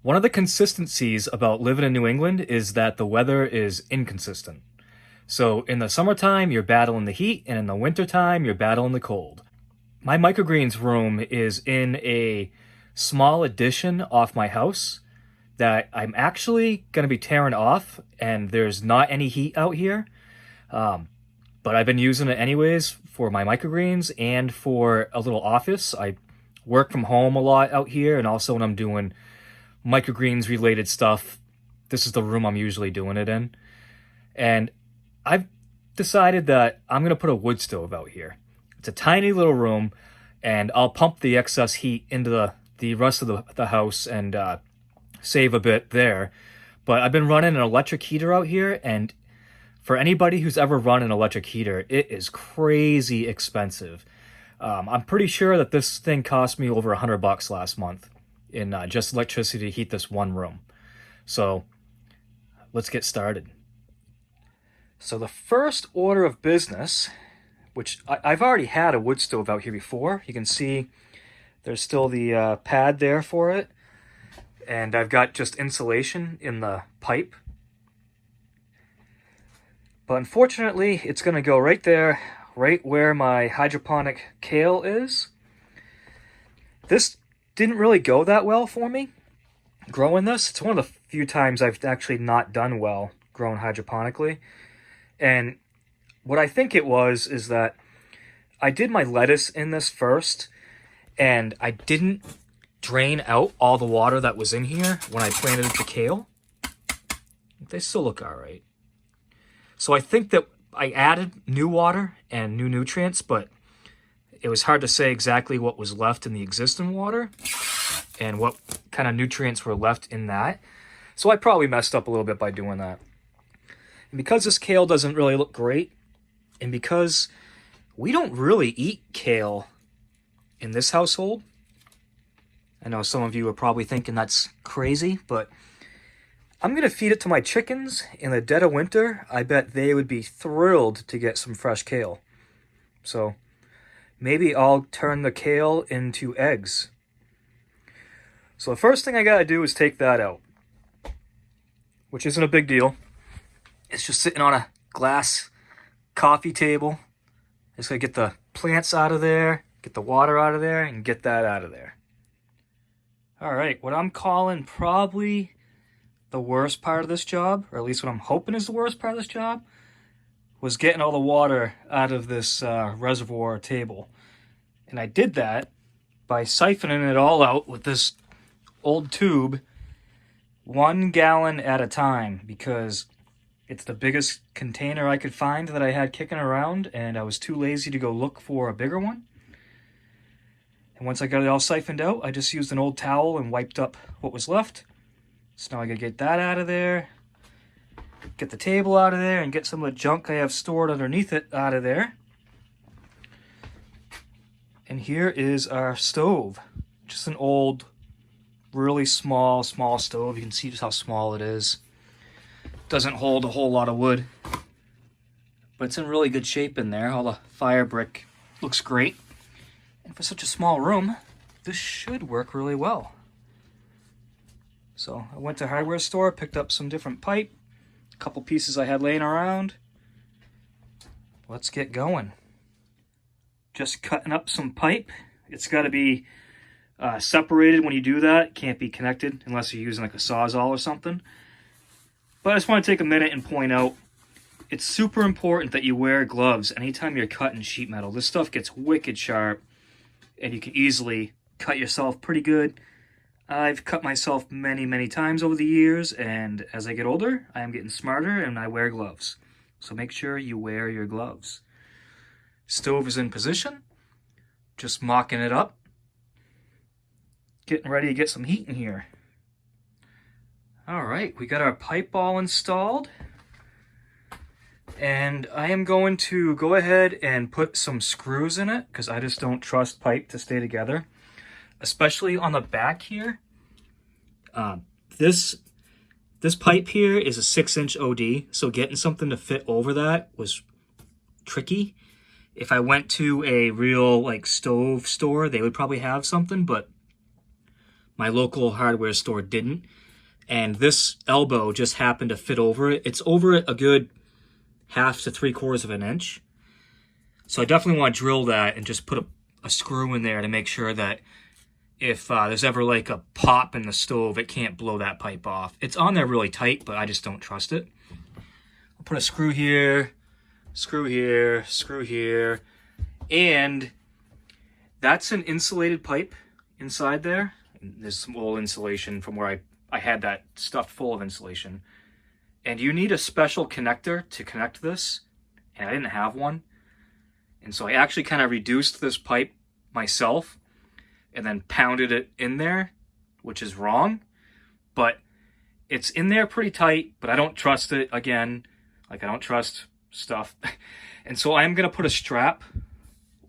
One of the consistencies about living in New England is that the weather is inconsistent. So in the summertime, you're battling the heat, and in the wintertime, you're battling the cold. My microgreens room is in a small addition off my house that I'm actually going to be tearing off, and there's not any heat out here. Um, but I've been using it anyways for my microgreens and for a little office. I work from home a lot out here, and also when I'm doing microgreens related stuff, this is the room I'm usually doing it in. And I've decided that I'm going to put a wood stove out here. It's a tiny little room, and I'll pump the excess heat into the rest of the house and save a bit there. But I've been running an electric heater out here, and for anybody who's ever run an electric heater, it is crazy expensive. I'm pretty sure that this thing cost me over $100 last month in just electricity to heat this one room. So let's get started. So the first order of business, which I've already had a wood stove out here before. You can see there's still the pad there for it. And I've got just insulation in the pipe. But unfortunately, it's going to go right there, right where my hydroponic kale is. This didn't really go that well for me, growing this. It's one of the few times I've actually not done well growing hydroponically. And what I think it was is that I did my lettuce in this first, and I didn't drain out all the water that was in here when I planted the kale. They still look all right. So I think that I added new water and new nutrients, but it was hard to say exactly what was left in the existing water and what kind of nutrients were left in that. So I probably messed up a little bit by doing that. And because this kale doesn't really look great, and because we don't really eat kale in this household, I know some of you are probably thinking that's crazy, but I'm going to feed it to my chickens in the dead of winter. I bet they would be thrilled to get some fresh kale. So maybe I'll turn the kale into eggs. So the first thing I got to do is take that out, which isn't a big deal. It's just sitting on a glass coffee table. Just gotta get the plants out of there, get the water out of there, and get that out of there. All right, what I'm calling probably the worst part of this job, or at least what I'm hoping is the worst part of this job, was getting all the water out of this reservoir table. And I did that by siphoning it all out with this old tube, 1 gallon at a time, because it's the biggest container I could find that I had kicking around, and I was too lazy to go look for a bigger one. And once I got it all siphoned out, I just used an old towel and wiped up what was left. So now I gotta get that out of there, get the table out of there, and get some of the junk I have stored underneath it out of there. And here is our stove. Just an old, really small stove. You can see just how small it is. Doesn't hold a whole lot of wood, but it's in really good shape in there. All the fire brick looks great. And for such a small room, this should work really well. So I went to a hardware store, picked up some different pipe, a couple pieces I had laying around. Let's get going. Just cutting up some pipe. It's got to be separated when you do that. It can't be connected unless you're using like a Sawzall or something. But I just want to take a minute and point out, it's super important that you wear gloves anytime you're cutting sheet metal. This stuff gets wicked sharp, and you can easily cut yourself pretty good. I've cut myself many times over the years, and as I get older, I am getting smarter and I wear gloves. So make sure you wear your gloves. Stove is in position, just mocking it up, getting ready to get some heat in here. All right, we got our pipe all installed, and I am going to go ahead and put some screws in it because I just don't trust pipe to stay together, especially on the back here. This pipe here is a 6-inch OD, so getting something to fit over that was tricky. If I went to a real like stove store, they would probably have something, but My local hardware store didn't. And this elbow just happened to fit over it. It's over it a good 1/2 to 3/4 of an inch. So I definitely want to drill that and just put a screw in there to make sure that if there's ever like a pop in the stove, it can't blow that pipe off. It's on there really tight, but I just don't trust it. I'll put a screw here, screw here, screw here, and that's an insulated pipe inside there. There's some old insulation from where I had that stuffed full of insulation. And you need a special connector to connect this, and I didn't have one. And so I actually kind of reduced this pipe myself and then pounded it in there, which is wrong. But it's in there pretty tight, but I don't trust it. Again, like I don't trust stuff. And so I'm going to put a strap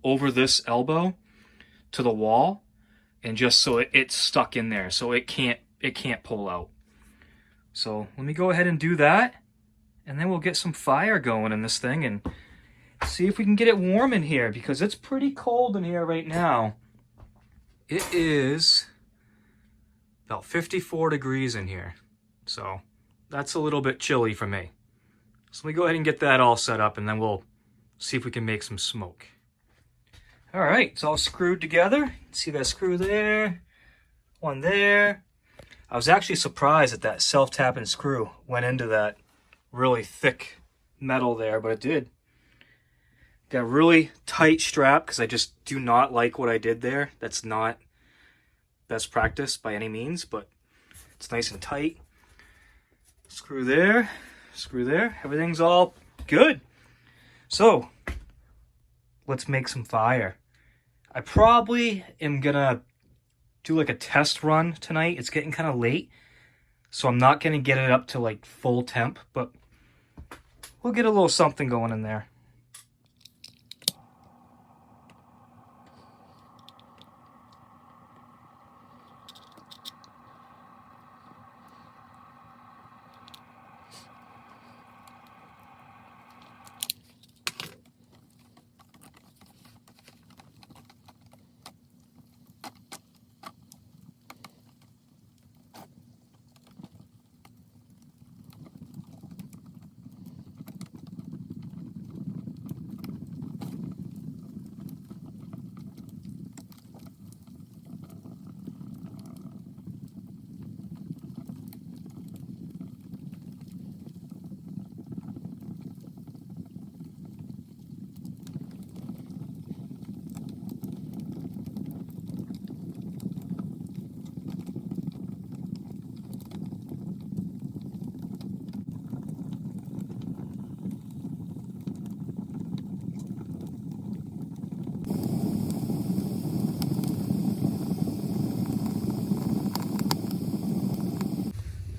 over this elbow to the wall, and just so it's stuck in there so it can't pull out. So let me go ahead and do that, and then we'll get some fire going in this thing and see if we can get it warm in here, because it's pretty cold in here right now. It is about 54 degrees in here, so that's a little bit chilly for me. So let me go ahead and get that all set up, and then we'll see if we can make some smoke. All right, it's all screwed together. See that screw there, one there. I was actually surprised that that self-tapping screw went into that really thick metal there, but it did. Got a really tight strap because I just do not like what I did there. That's not best practice by any means, but it's nice and tight. Screw there, screw there. Everything's all good. So let's make some fire. I probably am gonna do like a test run tonight. It's getting kind of late, so I'm not gonna get it up to like full temp, but we'll get a little something going in there.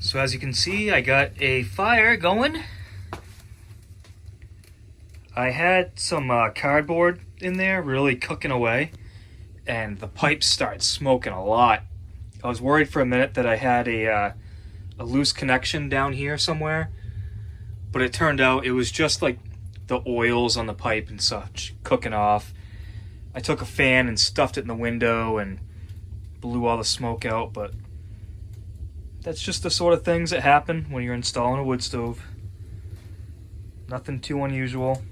So as you can see, I got a fire going. I had some cardboard in there really cooking away, and the pipes started smoking a lot. I was worried for a minute that I had a loose connection down here somewhere, but it turned out it was just like the oils on the pipe and such cooking off. I took a fan and stuffed it in the window and blew all the smoke out, but that's just the sort of things that happen when you're installing a wood stove. Nothing too unusual.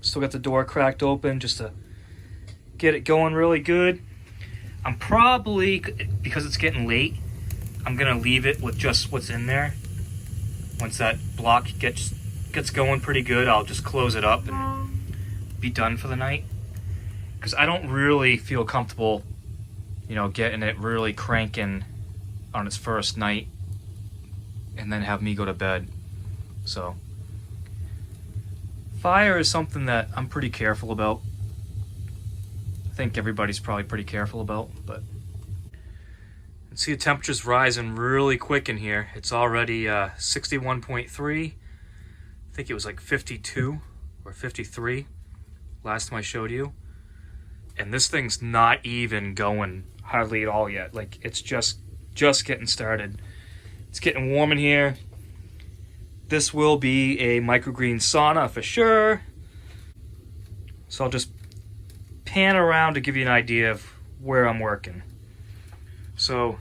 Still got the door cracked open just to get it going really good. I'm probably, because it's getting late, I'm gonna leave it with just what's in there. Once that block gets going pretty good, I'll just close it up and be done for the night. Because I don't really feel comfortable, getting it really cranking on its first night and then have me go to bed. So fire is something that I'm pretty careful about. I think everybody's probably pretty careful about, but you can see the temperature's rising really quick in here. It's already 61.3. I think it was like 52 or 53 last time I showed you. And this thing's not even going hardly at all yet. Like, it's just getting started. It's getting warm in here. This will be a microgreen sauna for sure. So I'll just pan around to give you an idea of where I'm working. So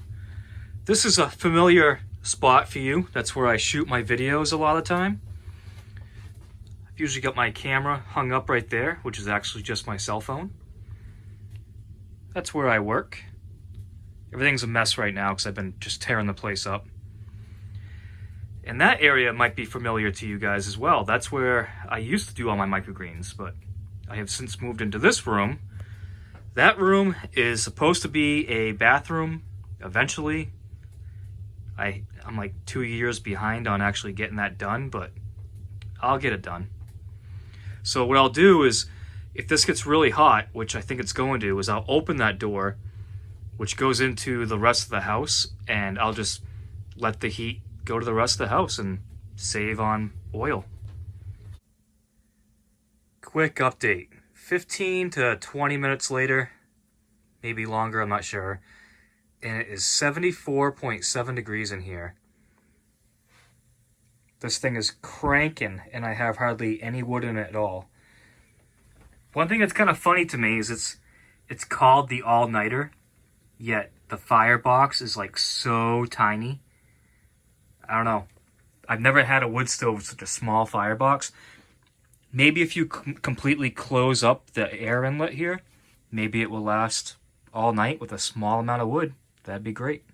this is a familiar spot for you. That's where I shoot my videos a lot of the time. I've usually got my camera hung up right there, which is actually just my cell phone. That's where I work. Everything's a mess right now because I've been just tearing the place up. And that area might be familiar to you guys as well. That's where I used to do all my microgreens, but I have since moved into this room. That room is supposed to be a bathroom eventually. I'm like 2 years behind on actually getting that done, but I'll get it done. So what I'll do is, if this gets really hot, which I think it's going to, is I'll open that door, which goes into the rest of the house, and I'll just let the heat go to the rest of the house and save on oil. Quick update. 15 to 20 minutes later, maybe longer, I'm not sure, and it is 74.7 degrees in here. This thing is cranking, and I have hardly any wood in it at all. One thing that's kind of funny to me is it's called the all-nighter, yet the firebox is like so tiny. I don't know. I've never had a wood stove with such a small firebox. Maybe if you completely close up the air inlet here, maybe it will last all night with a small amount of wood. That'd be great.